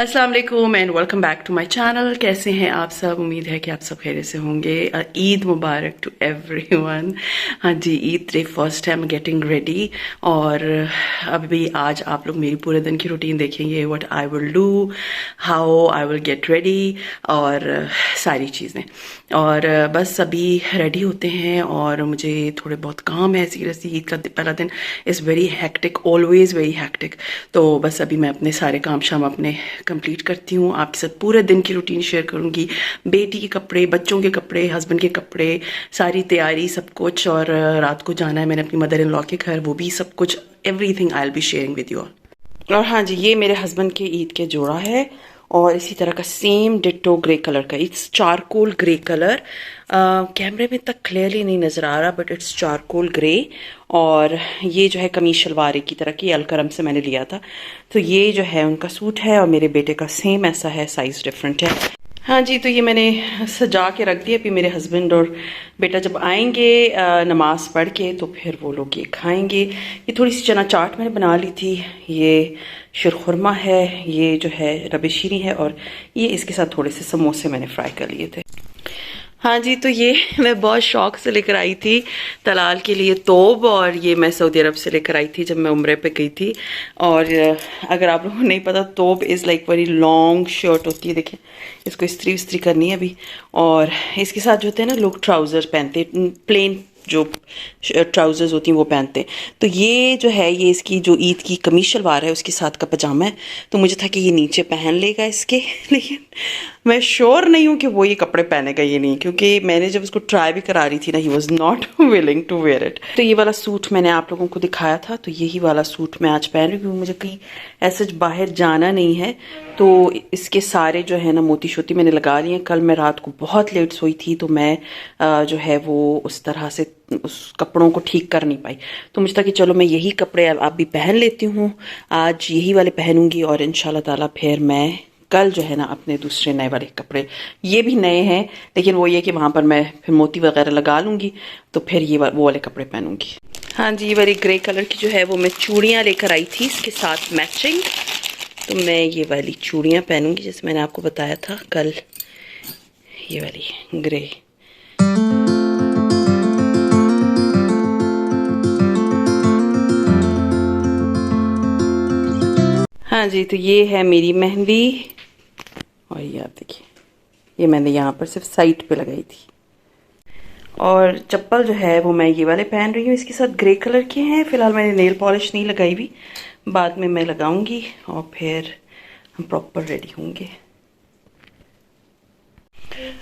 अस्सलाम वालेकुम and welcome back to my channel. कैसे हैं आप सब? उम्मीद है कि आप सब खैरियत से होंगे। ईद मुबारक टू एवरीवन। हाँ जी, ईद डे फर्स्ट है, आई एम गेटिंग रेडी। और अभी आज आप लोग मेरी पूरे दिन की रूटीन देखेंगे, what I will do, how I will get ready और सारी चीज़ें। और बस अभी रेडी होते हैं और मुझे थोड़े बहुत काम है। सीरियसली ईद का पहला दिन is very hectic, always very hectic. तो बस अभी मैं अपने सारे काम शाम अपने कंप्लीट करती हूँ, आपके साथ पूरे दिन की रूटीन शेयर करूँगी। बेटी के कपड़े, बच्चों के कपड़े, हस्बैंड के कपड़े, सारी तैयारी, सब कुछ। और रात को जाना है मैंने अपनी मदर इन लॉ के घर, वो भी सब कुछ, everything I will be sharing with you all. और हाँ जी, ये मेरे हस्बैंड के ईद के जोड़ा है और इसी तरह का सेम डिट्टो ग्रे कलर का, इट्स चारकोल ग्रे कलर। कैमरे में तक क्लियरली नहीं नज़र आ रहा बट इट्स चारकोल ग्रे। और ये जो है कमीज शलवार की तरह की अलकरम से मैंने लिया था। तो ये जो है उनका सूट है और मेरे बेटे का सेम ऐसा है, साइज डिफरेंट है। हाँ जी, तो ये मैंने सजा के रख दिया। अभी मेरे हस्बैंड और बेटा जब आएंगे नमाज पढ़ के तो फिर वो लोग ये खाएंगे। ये थोड़ी सी चना चाट मैंने बना ली थी, ये शिरखुरमा है, ये जो है रबे शीरी है और ये इसके साथ थोड़े से समोसे मैंने फ्राई कर लिए थे। हाँ जी, तो ये मैं बहुत शौक से लेकर आई थी तलाल के लिए तोब, और ये मैं सऊदी अरब से लेकर आई थी जब मैं उम्रे पे गई थी। और अगर आप लोगों को नहीं पता, तोब is like very long shirt होती है। देखें, इसको इस्त्री उस्त्री करनी है अभी। और इसके साथ जो होते हैं ना, लोग ट्राउज़र पहनते, प्लेन जो ट्राउज़र्स होती हैं वो पहनते हैं। तो ये जो है, ये इसकी जो ईद की कमीज शलवार है उसके साथ का पजामा है। तो मुझे था कि ये नीचे पहन लेगा इसके, लेकिन मैं श्योर नहीं हूँ कि वो ये कपड़े पहनेगा ये नहीं, क्योंकि मैंने जब उसको ट्राई भी करा रही थी ना, he was not willing to wear it. तो ये वाला सूट मैंने आप लोगों को दिखाया था, तो यही वाला सूट मैं आज पहन रही हूँ क्योंकि मुझे कहीं ऐसे बाहर जाना नहीं है। तो इसके सारे जो है ना मोती शोती मैंने लगा लिए हैं। कल मैं रात को बहुत लेट सोई थी तो मैं जो है वो उस तरह से उस कपड़ों को ठीक कर नहीं पाई। तो मुझे था कि चलो मैं यही कपड़े आप भी पहन लेती हूँ, आज यही वाले पहनूंगी और इंशाल्लाह ताला फिर मैं कल जो है ना अपने दूसरे नए वाले कपड़े, ये भी नए हैं लेकिन वो ये कि वहाँ पर मैं फिर मोती वगैरह लगा लूँगी तो फिर ये वो वाले कपड़े पहनूंगी। हाँ जी, ये वाली ग्रे कलर की जो है वो मैं चूड़ियाँ लेकर आई थी इसके साथ मैचिंग। तो मैं ये वाली चूड़ियाँ पहनूंगी जैसे मैंने आपको बताया था कल, ये वाली ग्रे। हाँ जी, तो ये है मेरी मेहंदी और ये आप देखिए, ये मैंने यहाँ पर सिर्फ साइड पे लगाई थी। और चप्पल जो है वो मैं ये वाले पहन रही हूँ, इसके साथ ग्रे कलर के हैं। फिलहाल मैंने नेल पॉलिश नहीं लगाई हुई, बाद में मैं लगाऊंगी और फिर हम प्रॉपर रेडी होंगे।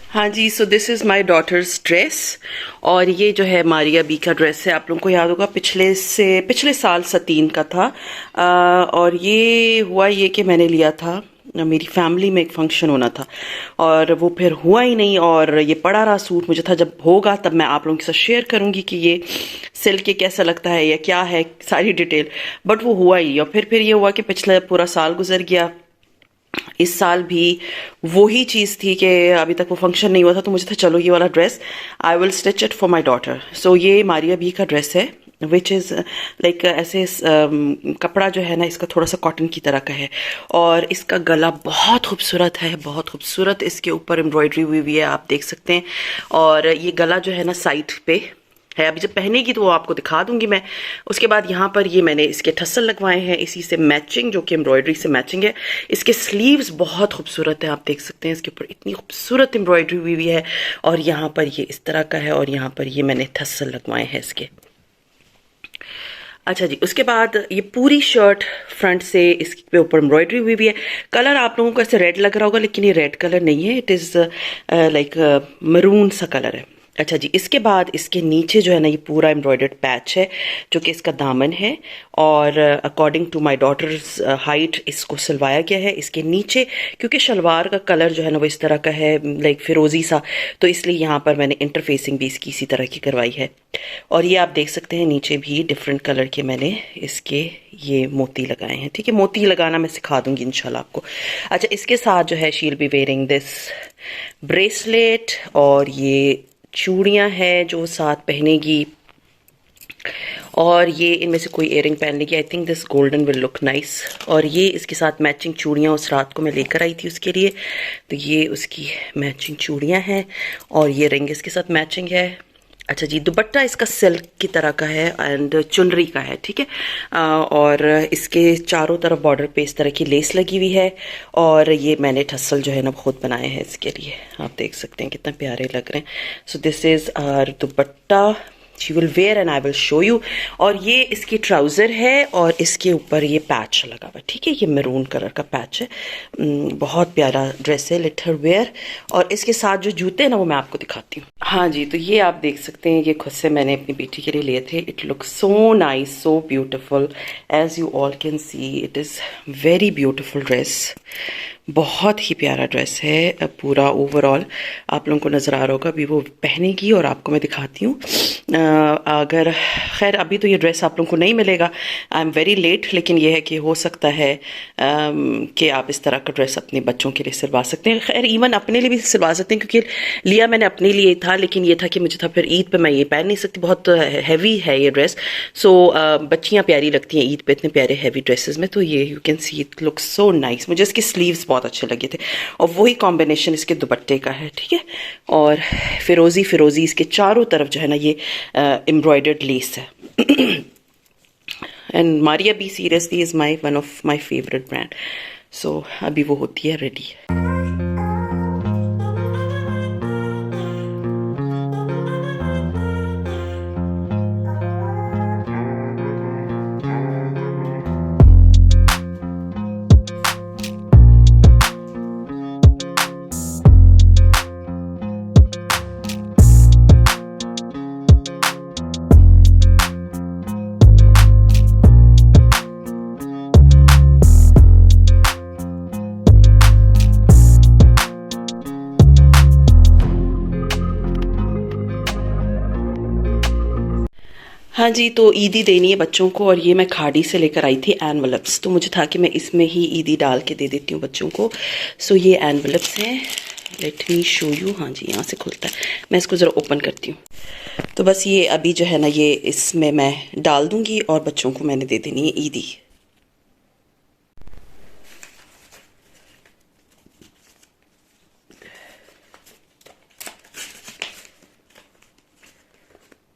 हाँ जी, so this is my daughter's dress और ये जो है मारिया बी का ड्रेस है। आप लोगों को याद होगा पिछले साल सतीन का था। और ये हुआ ये कि मैंने लिया था, मेरी फैमिली में एक फंक्शन होना था और वो फिर हुआ ही नहीं और ये पड़ा रहा सूट। मुझे था जब होगा तब मैं आप लोगों के साथ शेयर करूंगी कि ये सिल के कैसा लगता है या क्या है, सारी डिटेल, बट वो हुआ ही। और फिर ये हुआ कि पिछला पूरा साल गुजर गया, इस साल भी वही चीज़ थी कि अभी तक वो फंक्शन नहीं हुआ था। तो मुझे था चलो ये वाला dress I will stitch it for my daughter. So ये मारिया बी का ड्रेस है विच इज़ लाइक ऐसे कपड़ा जो है ना इसका थोड़ा सा कॉटन की तरह का है और इसका गला बहुत खूबसूरत है, बहुत खूबसूरत। इसके ऊपर एम्ब्रॉयडरी हुई हुई है, आप देख सकते हैं। और ये गला जो है ना साइड पे है, अभी जब पहनेगी तो वो आपको दिखा दूंगी मैं। उसके बाद यहाँ पर ये मैंने इसके ठस्सल लगवाए हैं इसी से मैचिंग, जो कि एम्ब्रॉयडरी से मैचिंग है। इसके स्लीव्स बहुत खूबसूरत है, आप देख सकते हैं इसके ऊपर इतनी खूबसूरत एम्ब्रॉयडरी हुई हुई है। और यहाँ पर ये इस तरह का है और यहाँ पर ये मैंने ठस्सल लगवाए हैं इसके। अच्छा जी, उसके बाद ये पूरी शर्ट फ्रंट से इसके ऊपर एम्ब्रॉयडरी हुई भी है। कलर आप लोगों को ऐसे रेड लग रहा होगा लेकिन ये रेड कलर नहीं है, इट इज़ लाइक मरून सा कलर है। अच्छा जी, इसके बाद इसके नीचे जो है ना ये पूरा एम्ब्रॉयडर्ड पैच है जो कि इसका दामन है और according to my daughter's height इसको सिलवाया गया है। इसके नीचे क्योंकि शलवार का कलर जो है ना वो इस तरह का है लाइक फिरोजी सा, तो इसलिए यहाँ पर मैंने इंटरफेसिंग भी इसकी इसी तरह की करवाई है। और ये आप देख सकते हैं नीचे भी डिफरेंट कलर के मैंने इसके ये मोती लगाए हैं। ठीक है, मोती लगाना मैं सिखा दूंगी इंशाल्लाह आपको। अच्छा, इसके साथ जो है she will be wearing this bracelet और ये चूड़ियाँ हैं जो साथ पहनेगी। और ये इनमें से कोई इयरिंग पहन लेगी। I think this golden will look nice. और ये इसके साथ मैचिंग चूड़ियाँ उस रात को मैं लेकर आई थी उसके लिए, तो ये उसकी मैचिंग चूड़ियाँ हैं और ये रिंग इसके साथ मैचिंग है। अच्छा जी, दुपट्टा इसका सिल्क की तरह का है एंड चुनरी का है, ठीक है। और इसके चारों तरफ बॉर्डर पे इस तरह की लेस लगी हुई है और ये मैंने ठस्सल जो है ना खुद बनाए हैं इसके लिए। आप देख सकते हैं कितना प्यारे लग रहे हैं। So this is our dupatta, she will wear and I will show you. और ये इसकी ट्राउज़र है और इसके ऊपर ये पैच लगा हुआ है, ठीक है। ये मैरून कलर का पैच है, बहुत प्यारा ड्रेस है, लेट हर वेयर। और इसके साथ जो जूते हैं ना वो मैं आपको दिखाती हूँ। हाँ जी, तो ये आप देख सकते हैं, ये खुद से मैंने अपनी बेटी के लिए लिए थे। It look so nice, so beautiful, as you all can see it is very beautiful dress. बहुत ही प्यारा ड्रेस है पूरा ओवरऑल। आप लोगों को नज़र आ रहा होगा, अभी वो पहनेगी और आपको मैं दिखाती हूँ। अगर खैर अभी तो ये ड्रेस आप लोगों को नहीं मिलेगा, आई एम वेरी लेट, लेकिन ये है कि हो सकता है कि आप इस तरह का ड्रेस अपने बच्चों के लिए सिलवा सकते हैं। खैर इवन अपने लिए भी सिलवा सकते हैं, क्योंकि लिया मैंने अपने लिए था, लेकिन ये था कि मुझे था फिर ईद पे मैं ये पहन नहीं सकती, बहुत हैवी है ये ड्रेस। सो बच्चियाँ प्यारी लगती हैं ईद पे इतने प्यारे हैवी ड्रेसेस में। तो ये you can see it look so nice. मुझे इसकी स्लीव्स बहुत अच्छे लगे थे और वही कॉम्बिनेशन इसके दुपट्टे का है, ठीक है। और फिरोजी इसके चारों तरफ जो है ना ये एम्ब्रॉयडर्ड लेस है। And Maria B seriously is my one of my favourite brand. So अभी वो होती है रेडी। हाँ जी, तो ईदी देनी है बच्चों को और ये मैं खाड़ी से लेकर आई थी एनवलप्स, तो मुझे था कि मैं इसमें ही ईदी डाल के दे देती हूँ बच्चों को। सो ये एनवलप्स हैं, लेट मी शो यू। हाँ जी, यहाँ से खुलता है, मैं इसको ज़रा ओपन करती हूँ। तो बस ये अभी जो है ना ये इसमें मैं डाल दूँगी और बच्चों को मैंने दे देनी है ईदी।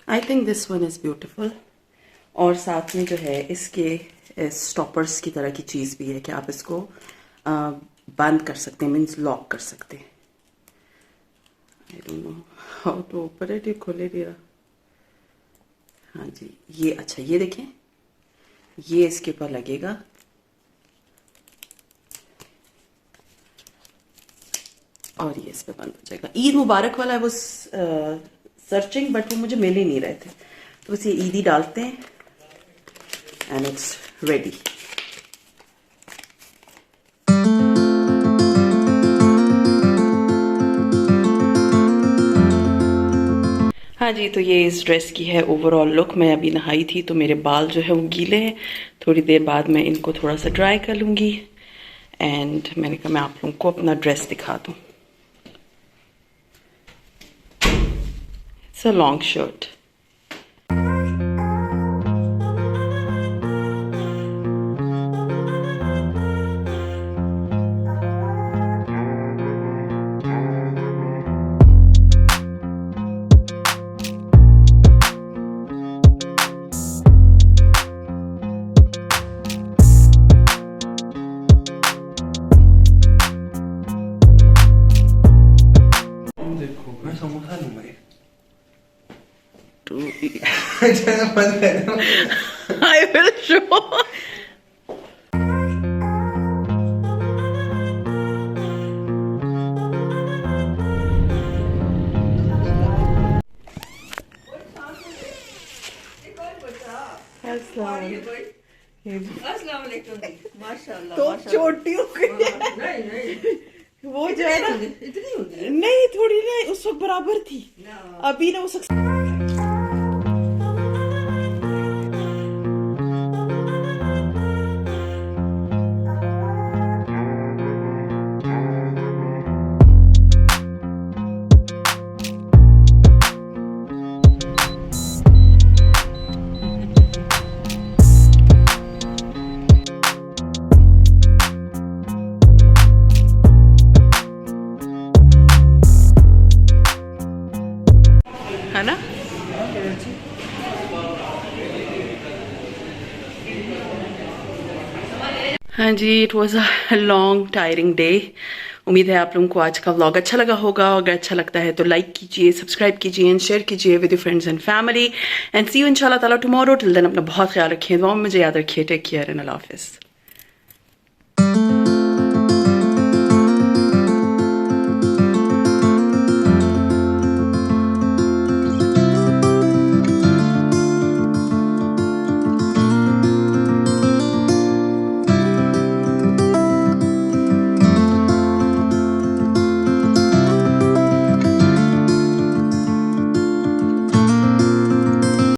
I think this one is beautiful. और साथ में जो है इसके स्टॉपर्स की तरह की चीज़ भी है कि आप इसको बंद कर सकते हैं, मीन्स लॉक कर सकते हैं। I don't know how to open it, ये खोले नहीं रहा। हाँ जी, ये अच्छा, ये देखें, ये इसके ऊपर लगेगा और ये इस पे बंद हो जाएगा। ईद मुबारक वाला वो सर्चिंग, बट वो मुझे मिल ही नहीं रहे थे, तो बस ये ईदी डालते हैं एंड इट्स रेडी। हाँ जी, तो ये इस ड्रेस की है ओवरऑल लुक। मैं अभी नहाई थी तो मेरे बाल जो है वो गीले हैं, थोड़ी देर बाद मैं इनको थोड़ा सा ड्राई कर लूँगी एंड मैंने कहा मैं आप लोगों को अपना ड्रेस दिखा दूँ। It's a long shirt. मैं समोसा लूंगा एक। I will show. अस्सलाम वालेकुम जी, माशाल्लाह तो माशाल्लाह। छोटी हो गई नहीं नहीं वो जो है ना, इतनी होती है नहीं थोड़ी ना उस वक्त बराबर थी, ना। अभी ना उस वक्त। हाँ जी, it was a long tiring day. उम्मीद है आप लोगों को आज का व्लॉग अच्छा लगा होगा। अगर अच्छा लगता है तो लाइक कीजिए, सब्सक्राइब कीजिए एंड शेयर कीजिए with your friends and family. And see you इंशाल्लाह ताला टुमारो। टिल देन अपना बहुत ख्याल रखिए, दुआ में मुझे याद रखिए। टेक केयर एंड अल्लाह हाफिज़।